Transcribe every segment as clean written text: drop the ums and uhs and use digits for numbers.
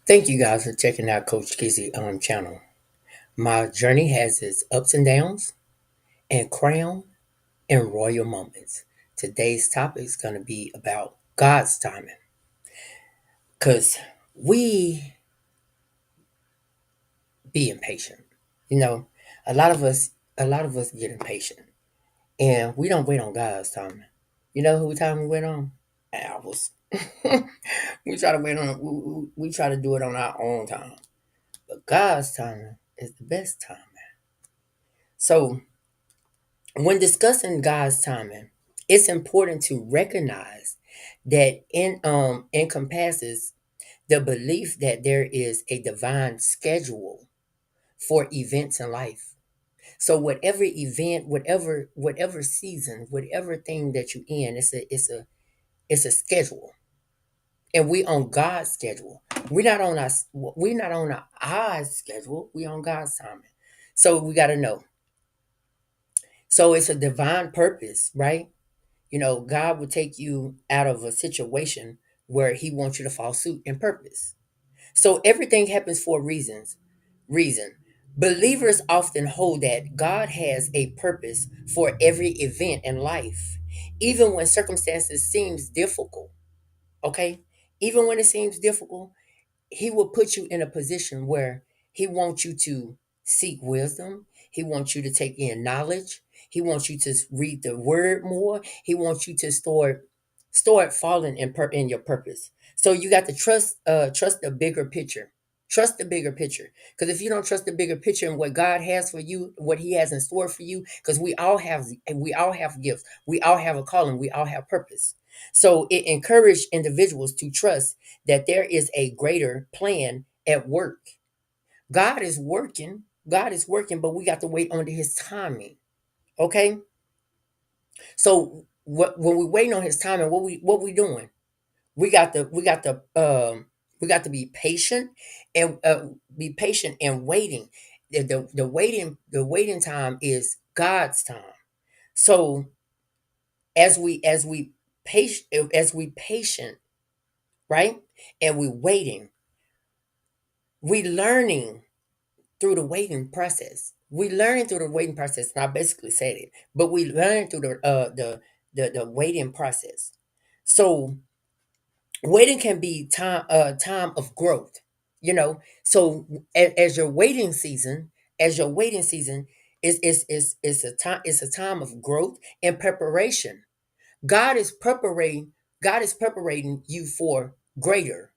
Thank you guys for checking out Coach Kizzy channel. My journey has its ups and downs and crown and royal moments. Today's topic is going to be about God's timing because we be impatient. You know, a lot of us, a lot of us get impatient and we don't wait on God's timing. You know who time we wait on? Ours. We try to wait on. We try to do it on our own time, but God's timing is the best time. So when discussing God's timing, it's important to recognize that encompasses the belief that there is a divine schedule for events in life. So whatever event, whatever season, whatever thing that you in, it's a schedule, and we on God's schedule. We're not on our schedule. We on God's timing. So we got to know. So it's a divine purpose, right? God will take you out of a situation where he wants you to follow suit in purpose. So everything happens for reason. Believers often hold that God has a purpose for every event in life, even when circumstances seems difficult. Okay? Even when it seems difficult, he will put you in a position where he wants you to seek wisdom. He wants you to take in knowledge. He wants you to read the word more. He wants you to start falling in your purpose. So you got to trust the bigger picture. Trust the bigger picture. Because if you don't trust the bigger picture and what God has for you, what he has in store for you, because we all have gifts. We all have a calling. We all have purpose. So it encouraged individuals to trust that there is a greater plan at work. God is working. God is working, but we got to wait on his timing. Okay? So when we waiting on his timing, what we doing? We got to be patient and waiting. The waiting time is God's time. So as we patient, right? And we waiting, we learning through the waiting process. We learn through the waiting process, and I basically said it, but we learn through the waiting process. So waiting can be time of growth. So as your waiting season, is a time of growth and preparation. God is preparing you for greater.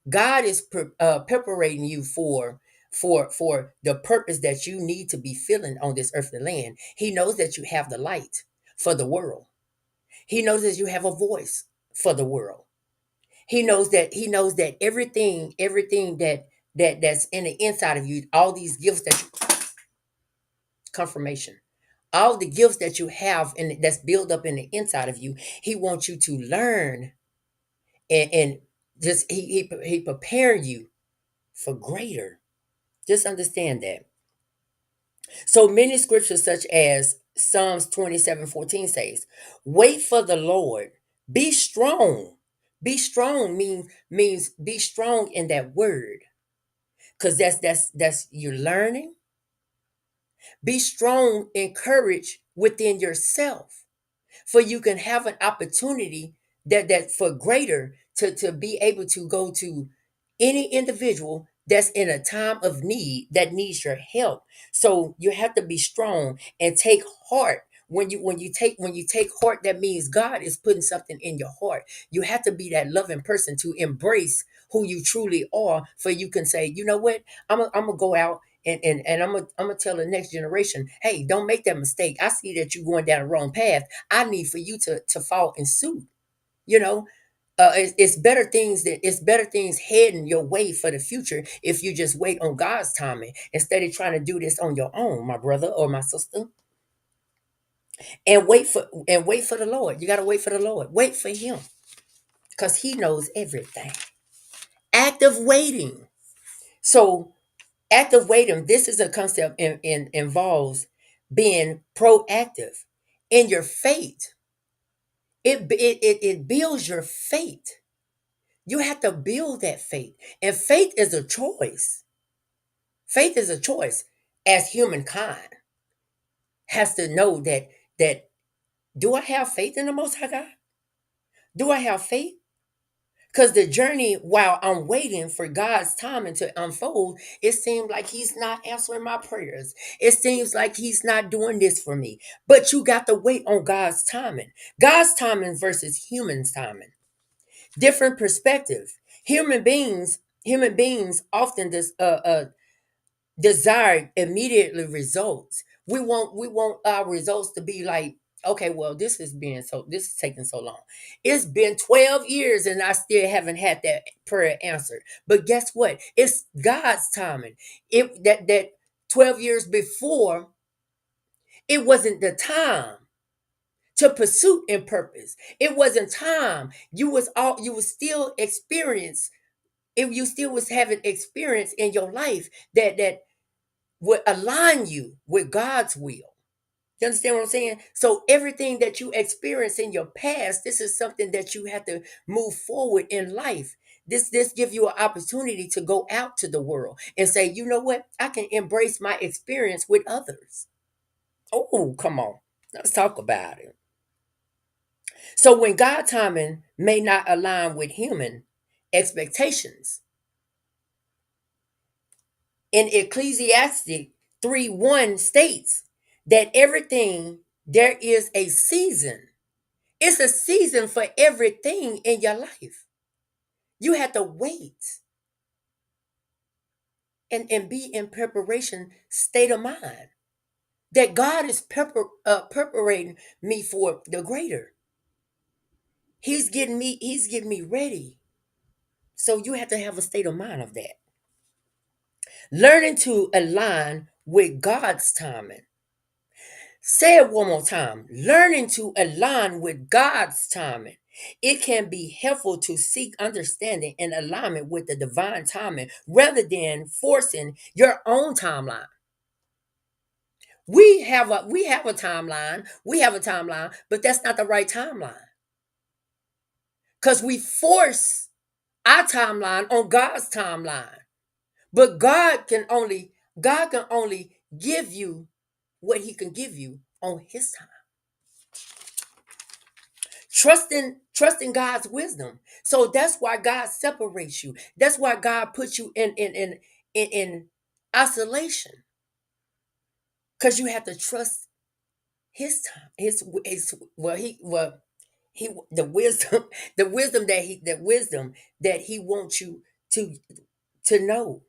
God is preparing you for the purpose that you need to be filling on this earthly land. He knows that you have the light for the world. He knows that you have a voice for the world. He knows that everything that's in the inside of you, all these gifts that confirmation, all the gifts that you have and that's built up in the inside of you, he wants you to learn and just he prepare you for greater. Just understand that. So many scriptures, such as Psalms 27:14 says, wait for the Lord, be strong. Be strong means be strong in that word. Because that's you're learning. Be strong and courage within yourself. For you can have an opportunity that for greater to be able to go to any individual that's in a time of need that needs your help. So you have to be strong and take heart. When you take heart, that means God is putting something in your heart. You have to be that loving person to embrace who you truly are, for you can say, you know what, I'm gonna go out and I'm gonna tell the next generation, hey, don't make that mistake. I see that you're going down the wrong path. I need for you to fall in suit. You know, it's better things heading your way for the future if you just wait on God's timing instead of trying to do this on your own, my brother or my sister. And wait for the Lord. You got to wait for the Lord. Wait for Him because He knows everything. Active waiting. So active waiting. This is a concept involves being proactive in your faith. It builds your faith. You have to build that faith. And faith is a choice. Faith is a choice. As humankind has to know that do I have faith in the Most High God? Do I have faith? Because the journey while I'm waiting for God's timing to unfold, it seems like He's not answering my prayers. It seems like He's not doing this for me. But you got to wait on God's timing. God's timing versus human's timing. Different perspective. Human beings often desire immediately results. We want our results to be like, okay, well, this is taking so long. It's been 12 years and I still haven't had that prayer answered. But guess what? It's God's timing. It that 12 years before, it wasn't the time to pursue in purpose. It wasn't time. You was still experience. If you still was having experience in your life that would align you with God's will. You understand what I'm saying? So everything that you experience in your past, this is something that you have to move forward in life. This give you an opportunity to go out to the world and say, you know what? I can embrace my experience with others. Oh, come on. Let's talk about it. So when God timing may not align with human expectations, in Ecclesiastic 3:1 states that everything there is a season. It's a season for everything in your life. You have to wait and be in preparation state of mind that God is preparing me for the greater. He's getting me ready. So you have to have a state of mind of that. Learning to align with God's timing. Say it one more time. Learning to align with God's timing. It can be helpful to seek understanding and alignment with the divine timing rather than forcing your own timeline. We have a timeline. We have a timeline, but that's not the right timeline. Because we force our timeline on God's timeline. But God can only give you what He can give you on His time. Trusting God's wisdom. So that's why God separates you. That's why God puts you in isolation, because you have to trust His time. His he the wisdom the wisdom that He wants you to know.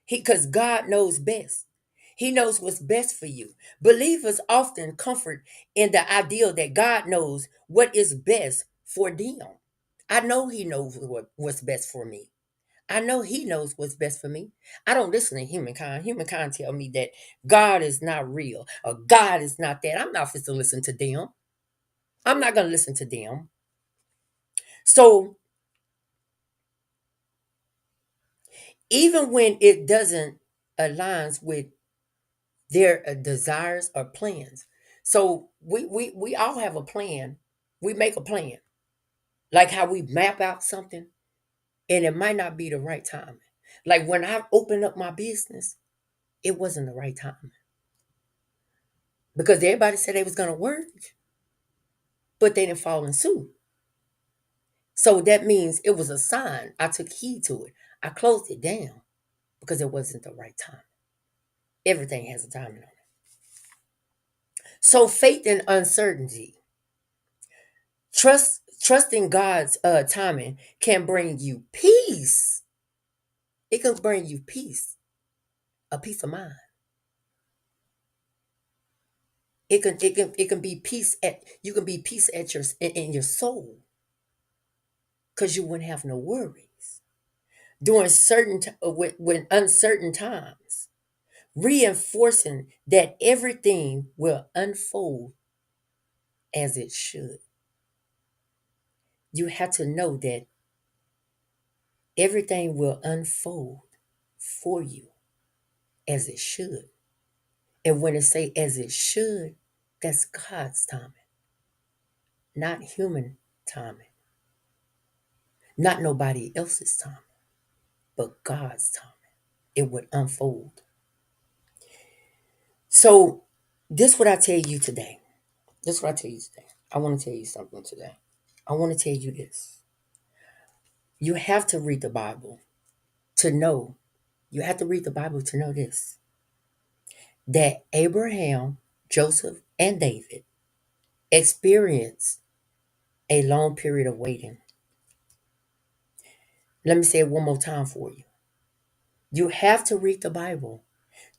Because God knows best. He knows what's best for you. Believers often comfort in the ideal that God knows what is best for them. I know He knows what's best for me. I know He knows what's best for me. I don't listen to humankind. Humankind tell me that God is not real or God is not that. I'm not fit to listen to them. I'm not going to listen to them. So even when it doesn't aligns with their desires or plans. So we all have a plan. We make a plan, like how we map out something, and it might not be the right time. Like when I opened up my business, it wasn't the right time because everybody said they was gonna work, but they didn't follow in suit. So that means it was a sign. I took heed to it. I closed it down because it wasn't the right time. Everything has a timing on it. So faith and uncertainty. Trusting God's timing can bring you peace. It can bring you peace, a peace of mind. It can be peace at you can be peace at in your soul because you wouldn't have no worries during when uncertain times, reinforcing that everything will unfold as it should. You have to know that everything will unfold for you as it should. And when it say as it should, that's God's timing, not human timing. Not nobody else's time, but God's time. It would unfold. So this what I tell you today. This what I tell you today. I want to tell you something today. I want to tell you this. You have to read the Bible to know. You have to read the Bible to know this. That Abraham, Joseph, and David experienced a long period of waiting. Let me say it one more time for you. You have to read the Bible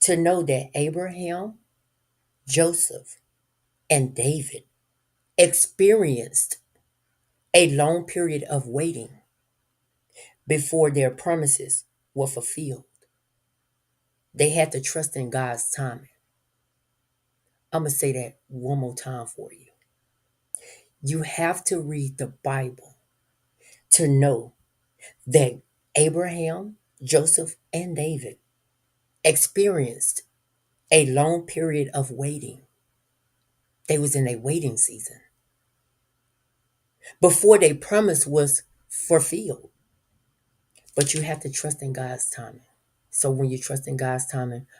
to know that Abraham, Joseph, and David experienced a long period of waiting before their promises were fulfilled. They had to trust in God's timing. I'm going to say that one more time for you. You have to read the Bible to know that Abraham, Joseph, and David experienced a long period of waiting. They was in a waiting season before their promise was fulfilled. But you have to trust in God's timing. So when you trust in God's timing,